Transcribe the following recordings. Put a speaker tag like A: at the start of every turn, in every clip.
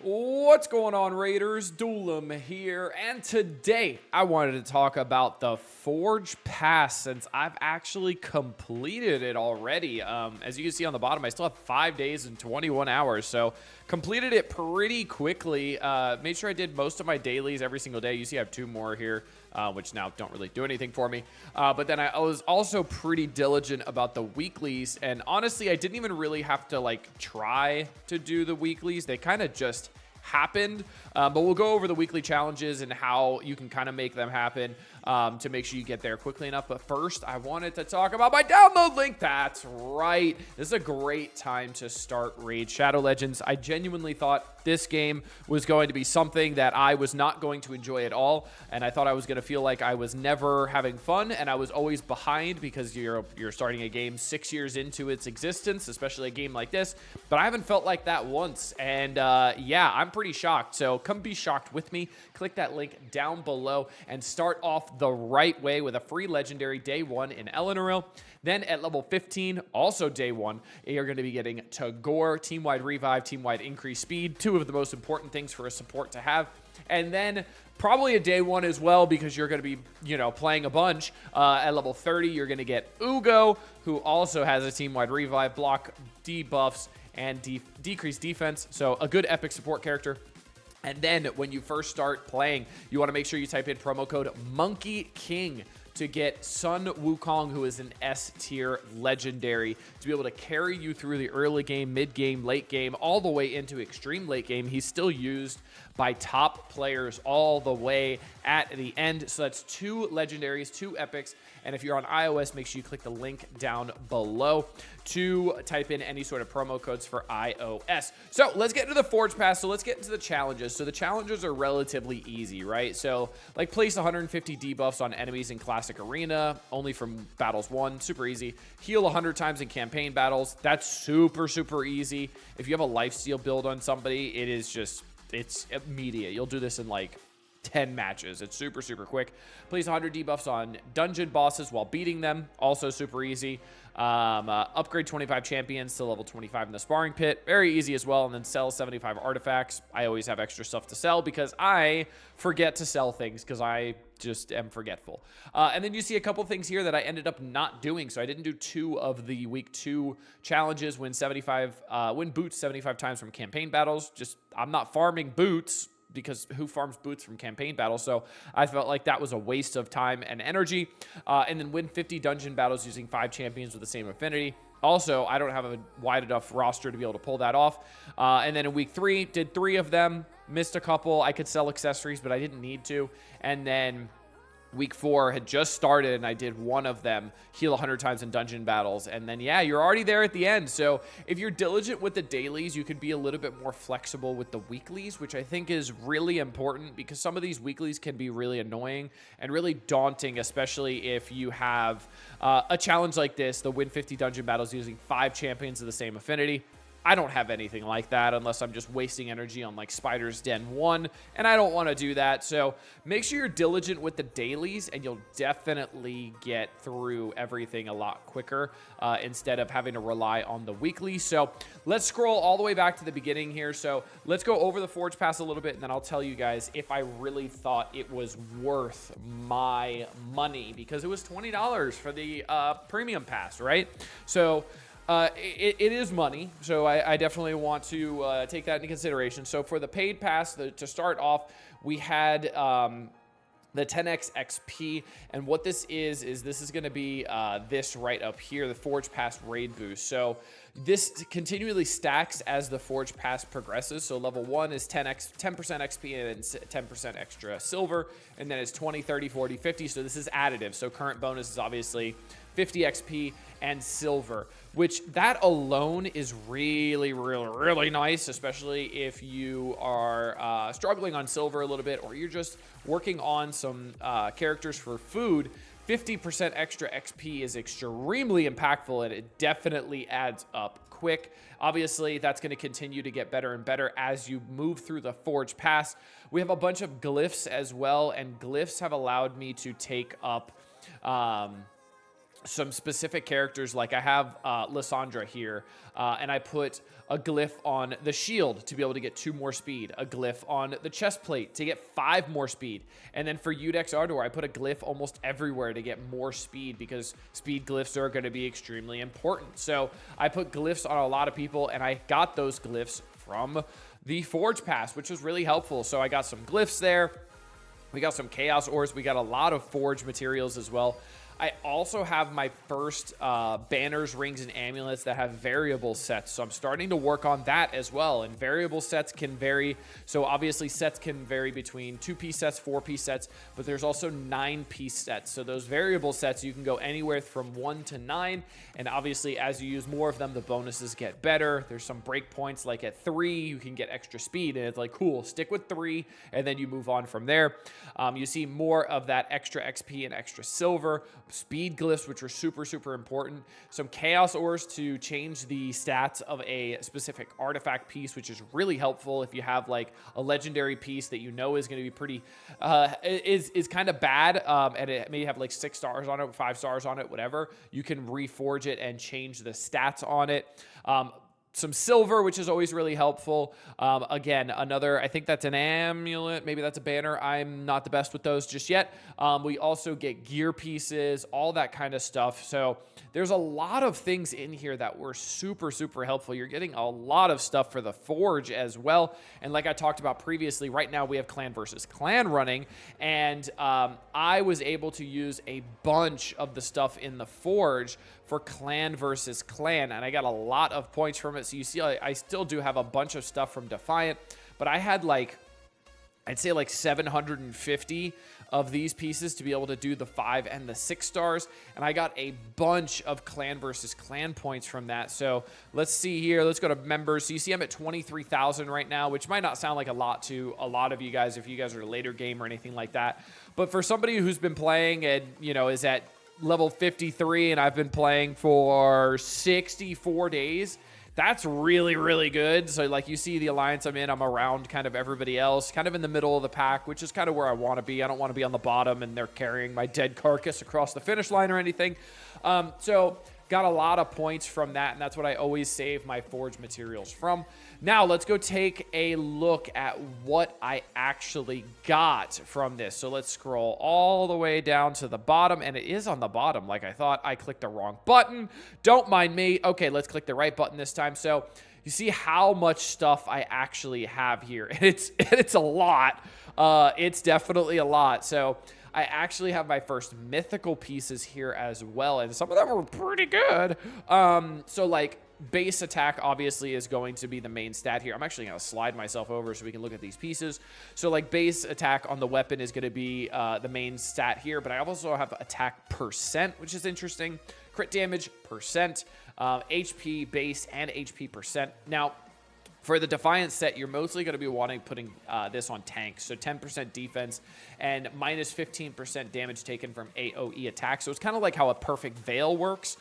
A: What's going on, Raiders? Doolum here, and today I wanted to talk about the Forge Pass since I've actually completed it already. As you can see on the bottom, I still have 5 days and 21 hours, so completed it pretty quickly. Made sure I did most of my dailies every single day. You see I have 2 more here, which now don't really do anything for me. But then I was also pretty diligent about the weeklies, and honestly, I didn't even really have to try to do the weeklies. They kind of just happened, but we'll go over the weekly challenges and how you can kind of make them happen to make sure you get there quickly enough. But first, I wanted to talk about my download link. That's right. This is a great time to start Raid Shadow Legends. I genuinely thought this game was going to be something that I was not going to enjoy at all, and I thought I was going to feel like I was never having fun, and I was always behind because you're starting a game 6 years into its existence, especially a game like this. But I haven't felt like that once, and yeah, I'm pretty shocked. So come be shocked with me. Click that link down below and start off the right way with a free legendary day 1 in Eleanoril. Then at level 15, also day 1, you're going to be getting Tagore, team-wide revive, team-wide increased speed, 2 of the most important things for a support to have. And then probably a day 1 as well, because you're going to be, playing a bunch. At level 30, you're going to get Ugo, who also has a team-wide revive, block debuffs, and decreased defense. So a good epic support character. And then when you first start playing, you want to make sure you type in promo code Monkey King to get Sun Wukong, who is an S tier legendary, to be able to carry you through the early game, mid game, late game, all the way into extreme late game. He's still used by top players all the way at the end. So that's 2 legendaries, 2 epics. And if you're on iOS, make sure you click the link down below to type in any sort of promo codes for iOS. So let's get into the Forge Pass. So let's get into the challenges. So the challenges are relatively easy, right? So place 150 debuffs on enemies in Classic Arena, only from Battles 1, super easy. Heal 100 times in campaign battles. That's super, super easy. If you have a lifesteal build on somebody, it's immediate. You'll do this in 10 matches. It's super, super quick. Place 100 debuffs on dungeon bosses while beating them. Also super easy. Upgrade 25 champions to level 25 in the sparring pit. Very easy as well. And then sell 75 artifacts. I always have extra stuff to sell because I forget to sell things because I just am forgetful. And then you see a couple things here that I ended up not doing. So I didn't do 2 of the week 2 challenges. Win boots 75 times from campaign battles. I'm not farming boots, because who farms boots from campaign battles? So I felt like that was a waste of time and energy. And then win 50 dungeon battles using 5 champions with the same affinity. Also, I don't have a wide enough roster to be able to pull that off. And then in week 3, did 3 of them, missed a couple. I could sell accessories, but I didn't need to. And then week 4 had just started, and I did 1 of them, heal 100 times in dungeon battles. And then, yeah, you're already there at the end. So if you're diligent with the dailies, you could be a little bit more flexible with the weeklies, which I think is really important because some of these weeklies can be really annoying and really daunting, especially if you have a challenge like this, the win 50 dungeon battles using 5 champions of the same affinity. I don't have anything like that unless I'm just wasting energy on Spider's Den 1, and I don't want to do that. So make sure you're diligent with the dailies, and you'll definitely get through everything a lot quicker instead of having to rely on the weekly. So let's scroll all the way back to the beginning here. So let's go over the Forge Pass a little bit, and then I'll tell you guys if I really thought it was worth my money, because it was $20 for the premium pass, right? So it is money, so I definitely want to take that into consideration. So for the paid pass, to start off, we had the 10x XP, and what this is this is going to be this right up here, the Forge Pass raid boost. So this continually stacks as the Forge Pass progresses. So level 1 is 10% XP and 10% extra silver, and then it's 20, 30, 40, 50. So this is additive. So current bonus is obviously 50 XP and silver, which that alone is really, really, really nice, especially if you are struggling on silver a little bit, or you're just working on some characters for food. 50% extra XP is extremely impactful, and it definitely adds up quick. Obviously, that's going to continue to get better and better as you move through the Forge Pass. We have a bunch of glyphs as well, and glyphs have allowed me to take up some specific characters. Like I have Lysandra here, and I put a glyph on the shield to be able to get 2 more speed, a glyph on the chest plate to get 5 more speed, and then for Udex Ardor, I put a glyph almost everywhere to get more speed, because speed glyphs are going to be extremely important. So I put glyphs on a lot of people, and I got those glyphs from the Forge Pass, which was really helpful. So I got some glyphs there. We got some Chaos Ores. We got a lot of Forge materials as well. I also have my first banners, rings, and amulets that have variable sets. So I'm starting to work on that as well. And variable sets can vary. So obviously sets can vary between 2-piece sets, 4-piece sets, but there's also 9-piece sets. So those variable sets, you can go anywhere from 1 to 9. And obviously as you use more of them, the bonuses get better. There's some breakpoints, like at 3, you can get extra speed. And it's like, cool, stick with 3, and then you move on from there. You see more of that extra XP and extra silver. Speed glyphs, which are super, super important. Some Chaos Ores to change the stats of a specific artifact piece, which is really helpful if you have like a legendary piece that you know is going to be pretty, is kind of bad, and it may have like 6 stars on it, 5 stars on it, whatever. You can reforge it and change the stats on it. Some silver, which is always really helpful. Again, another, I think that's an amulet. Maybe that's a banner. I'm not the best with those just yet. We also get gear pieces, all that kind of stuff. So there's a lot of things in here that were super, super helpful. You're getting a lot of stuff for the Forge as well. And like I talked about previously, right now we have clan versus clan running. And I was able to use a bunch of the stuff in the Forge for clan versus clan, and I got a lot of points from it. So you see, I still do have a bunch of stuff from Defiant, but I had like, I'd say like 750 of these pieces to be able to do the 5 and the 6 stars, and I got a bunch of clan versus clan points from that. So let's see here. Let's go to members. So you see I'm at 23,000 right now, which might not sound like a lot to a lot of you guys if you guys are a later game or anything like that. But for somebody who's been playing and, you know, is at level 53 and I've been playing for 64 days, that's really, really good. So like you see the alliance I'm in, I'm around kind of everybody else, kind of in the middle of the pack, which is kind of where I want to be. I don't want to be on the bottom and they're carrying my dead carcass across the finish line or anything. So got a lot of points from that, and that's what I always save my Forge materials from. Now let's go take a look at what I actually got from this. So let's scroll all the way down to the bottom, and it is on the bottom like I thought. I clicked the wrong button. Don't mind me. Okay, let's click the right button this time. So you see how much stuff I actually have here. And it's a lot. It's definitely a lot. So I actually have my first mythical pieces here as well, and some of them were pretty good. So like base attack obviously is going to be the main stat here. I'm actually going to slide myself over so we can look at these pieces. So like base attack on the weapon is going to be the main stat here, but I also have attack percent, which is interesting. Crit damage percent, HP base, and HP percent. Now, for the Defiant set, you're mostly going to be putting this on tanks. So 10% defense and minus 15% damage taken from AoE attacks. So it's kind of like how a Perfect Veil works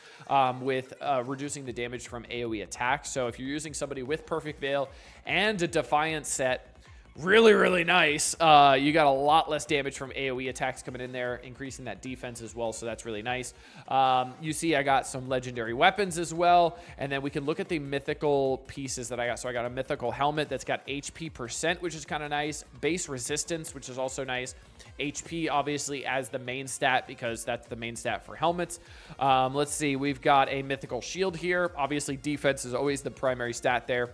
A: with reducing the damage from AoE attacks. So if you're using somebody with Perfect Veil and a Defiant set, really, really nice. You got a lot less damage from AoE attacks coming in there, increasing that defense as well, so that's really nice. You see I got some legendary weapons as well, and then we can look at the mythical pieces that I got. So I got a mythical helmet that's got HP percent, which is kind of nice. Base resistance, which is also nice. HP, obviously, as the main stat, because that's the main stat for helmets. Let's see. We've got a mythical shield here. Obviously, defense is always the primary stat there.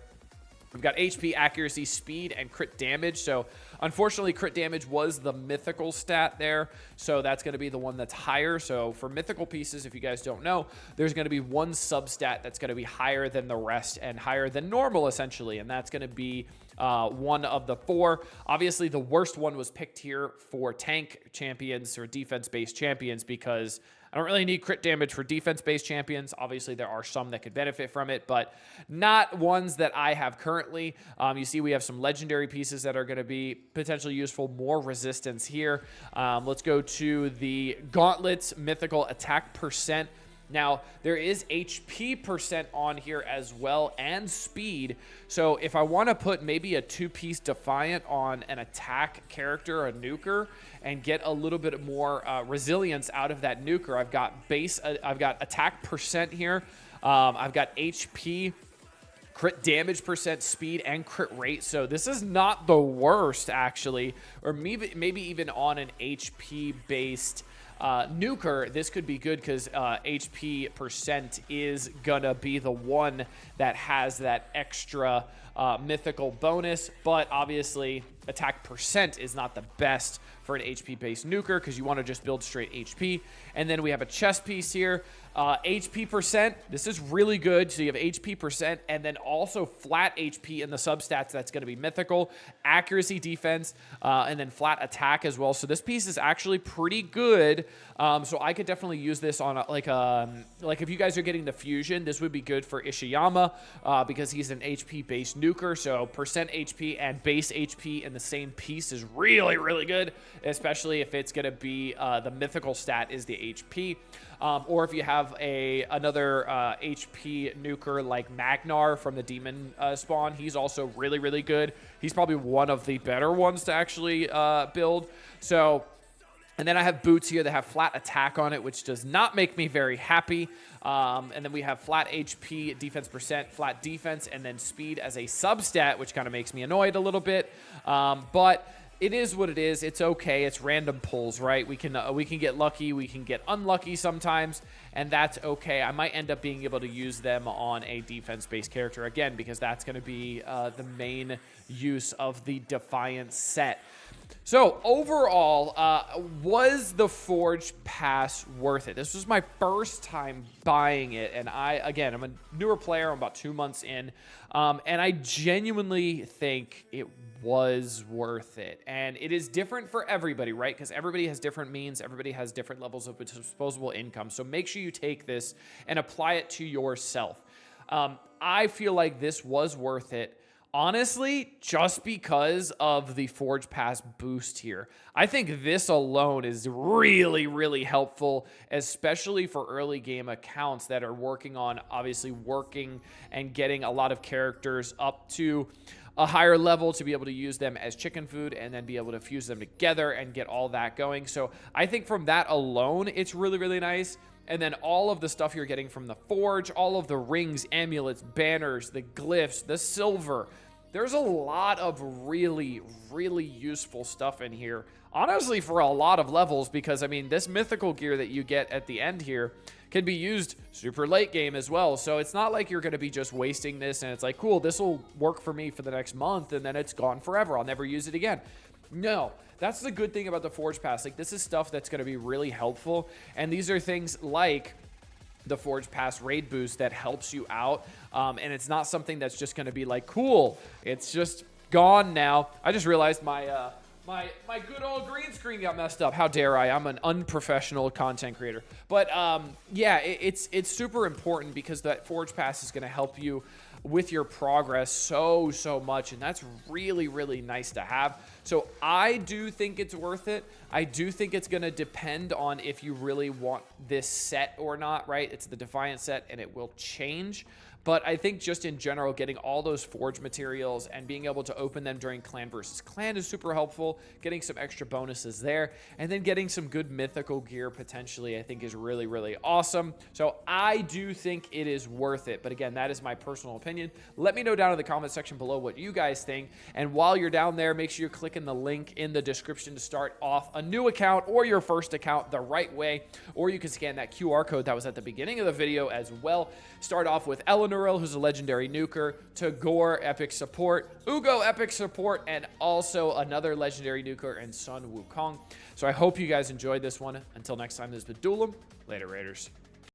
A: We've got HP, accuracy, speed, and crit damage. So unfortunately, crit damage was the mythical stat there. So that's going to be the one that's higher. So for mythical pieces, if you guys don't know, there's going to be one substat that's going to be higher than the rest and higher than normal, essentially. And that's going to be one of the 4. Obviously, the worst one was picked here for tank champions or defense-based champions, because I don't really need crit damage for defense-based champions. Obviously, there are some that could benefit from it, but not ones that I have currently. You see we have some legendary pieces that are going to be potentially useful. More resistance here. Let's go to the gauntlets, mythical attack percent. Now, there is HP percent on here as well, and speed. So if I want to put maybe a 2-piece Defiant on an attack character, a nuker, and get a little bit more resilience out of that nuker, I've got attack percent here. I've got HP, crit damage percent, speed, and crit rate. So this is not the worst, actually. Or maybe even on an HP-based nuker, this could be good because HP percent is gonna be the one that has that extra mythical bonus, but obviously attack percent is not the best for an HP based nuker because you want to just build straight HP. And then we have a chest piece here. HP percent, this is really good. So you have HP percent and then also flat HP in the substats. That's going to be mythical, accuracy, defense, and then flat attack as well. So this piece is actually pretty good. So I could definitely use this on like if you guys are getting the fusion, this would be good for Ishiyama because he's an HP based nuker. So percent HP and base HP in the same piece is really, really good, especially if it's going to be the mythical stat is the HP. Or if you have another HP nuker like Magnar from the Demon spawn, he's also really, really good. He's probably one of the better ones to actually build. So, and then I have boots here that have flat attack on it, which does not make me very happy. And then we have flat HP, defense percent, flat defense, and then speed as a substat, which kind of makes me annoyed a little bit. But it is what it is. It's okay. It's random pulls, right? We can get lucky. We can get unlucky sometimes, and that's okay. I might end up being able to use them on a defense-based character again because that's going to be the main use of the Defiant set. So overall, was the Forge Pass worth it? This was my first time buying it, and I'm a newer player. I'm about 2 months in, and I genuinely think it was worth it. And it is different for everybody, right? Because everybody has different means. Everybody has different levels of disposable income. So make sure you take this and apply it to yourself. I feel like this was worth it. Honestly, just because of the Forge Pass boost here. I think this alone is really, really helpful, especially for early game accounts that are working and getting a lot of characters up to a higher level to be able to use them as chicken food and then be able to fuse them together and get all that going. So I think from that alone, it's really, really nice. And then all of the stuff you're getting from the Forge, all of the rings, amulets, banners, the glyphs, the silver. There's a lot of really, really useful stuff in here. Honestly, for a lot of levels, because, I mean, this mythical gear that you get at the end here can be used super late game as well. So it's not like you're going to be just wasting this and it's like, cool, this will work for me for the next month and then it's gone forever. I'll never use it again. No, that's the good thing about the Forge Pass. Like, this is stuff that's going to be really helpful. And these are things like the Forge Pass raid boost that helps you out. And it's not something that's just going to be like, cool, it's just gone now. I just realized my good old green screen got messed up. How dare I? I'm an unprofessional content creator. But yeah, it's super important because that Forge Pass is going to help you with your progress so much, and that's really, really nice to have. So I do think it's worth it. I do think it's going to depend on if you really want this set or not, right? It's the Defiant set and it will change. But I think just in general, getting all those Forge materials and being able to open them during Clan versus Clan is super helpful. Getting some extra bonuses there. And then getting some good mythical gear potentially, I think is really, really awesome. So I do think it is worth it. But again, that is my personal opinion. Let me know down in the comment section below what you guys think. And while you're down there, make sure you're clicking the link in the description to start off a new account or your first account the right way. Or you can scan that QR code that was at the beginning of the video as well. Start off with Eleanor, who's a legendary nuker, Tagore, epic support, Ugo, epic support, and also another legendary nuker in Sun Wukong. So I hope you guys enjoyed this one. Until next time, this has been Duelim. Later, Raiders.